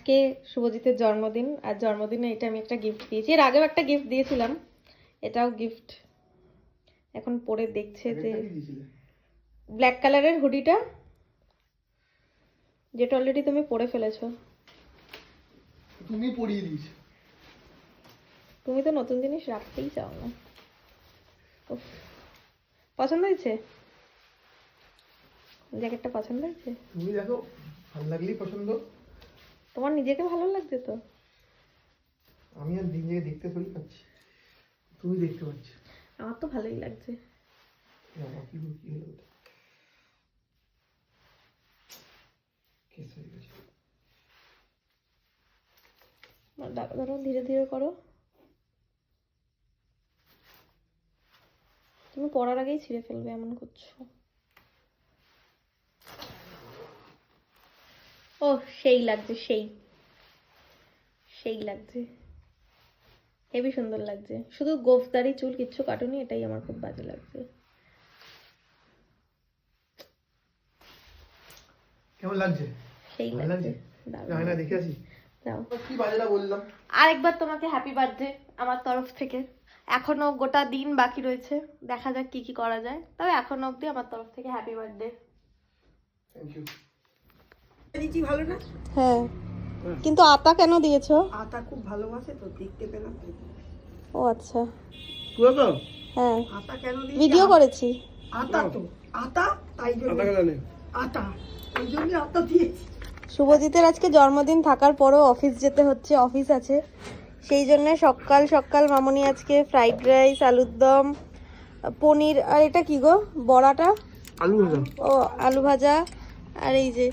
আজকে শুভজিতের জন্মদিন, আর জন্মদিনে এটা আমি একটা গিফট দিয়েছি। এর আগেও একটা গিফট দিয়েছিলাম, এটাও গিফট। এখন পরে দেখছে যে ব্ল্যাক কালারের হুডিটা, যেটা অলরেডি তুমি পরে ফেলেছো। তুমি পরিয়ে দিয়েছো। তুমি তো নতুন জিনিস রাখতেই চাও না। পছন্দ হয়েছে? জ্যাকেটটা পছন্দ হয়েছে? তুমি দেখো, ভালো লাগলেই পছন্দ। তোমার নিজেকে ভালো লাগছে তো? আমি আর নিজেকে দেখতে থরি পাচ্ছি, তুমি দেখতে পাচ্ছ। আমার তো ভালোই লাগছে। কি হলো ওটা? কেস হয়ে গেছে। ধরো, ধীরে ধীরে করো। তুমি পড়ার আগেই ছিঁড়ে ফেলবে, এমন করছো। ও সেই লাগছে, সেই সেই লাগছে, হেবি সুন্দর লাগছে। শুধু গোফদারি চুল, কিচ্ছু কাটুনি, এটাই আমার খুব বাজে লাগছে। কেমন লাগছে? সেই ভালো লাগছে। দারুণ। না দেখে আসি। যাও। কি বাজেটা বললাম। আরেকবার তোমাকে হ্যাপি বার্থডে আমার তরফ থেকে। এখনো গোটা দিন বাকি রয়েছে, দেখা যাক কি কি করা যায়, তবে এখনো অবধি আমার তরফ থেকে হ্যাপি বার্থডে। Thank you. দিচ্ছি ভালো না? হ্যাঁ, কিন্তু আতা কেন দিয়েছো? আতা খুব ভালোবাসে তো, দেখতে পেলাম। ও আচ্ছা, পুরো তো? হ্যাঁ আতা কেন দিয়েছি? ভিডিও করেছি। আতা তো আতা, তাই জন্য আতা, ওই জন্য আতা দিয়েছি। শুভজিতের আজকে জন্মদিন থাকার পরেও অফিস যেতে হচ্ছে, অফিস আছে, সেই জন্য সকাল সকাল মামনি আজকে ফ্রাইড রাইস, আলুর দম, পনির, আর এটা কি গো বড়াটা? আলু ভাজা। ও আলু ভাজা, আর এই যে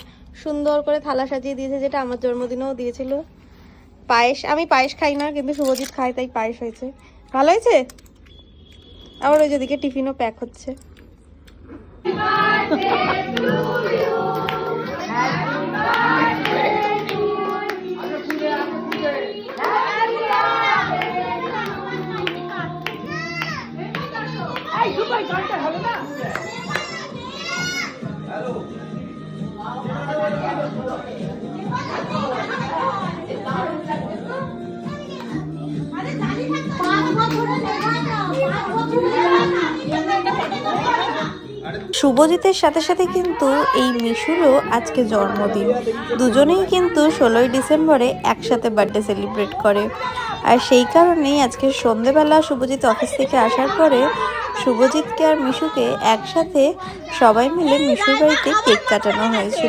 সুন্দর করে থালা সাজিয়ে দিয়েছে, যেটা আমার জন্মদিনেও দিয়েছিল। পায়েস, আমি পায়েস খাই না, কিন্তু শুভজিৎ খায়, তাই পায়েস হয়েছে। ভালো হয়েছে। আবার ওই যেদিকে টিফিনও প্যাক হচ্ছে। শুভজিতের সাথে সাথে কিন্তু এই মিশুরও আজকে জন্মদিন। দুজনেই কিন্তু 16ই ডিসেম্বরে একসাথে বার্থডে সেলিব্রেট করে। আর সেই কারণেই আজকে সন্ধেবেলা শুভজিৎ অফিস থেকে আসার পরে শুভজিৎকে আর মিশুকে একসাথে সবাই মিলে মিশুর বাড়িতে কেক কাটানো হয়েছিল।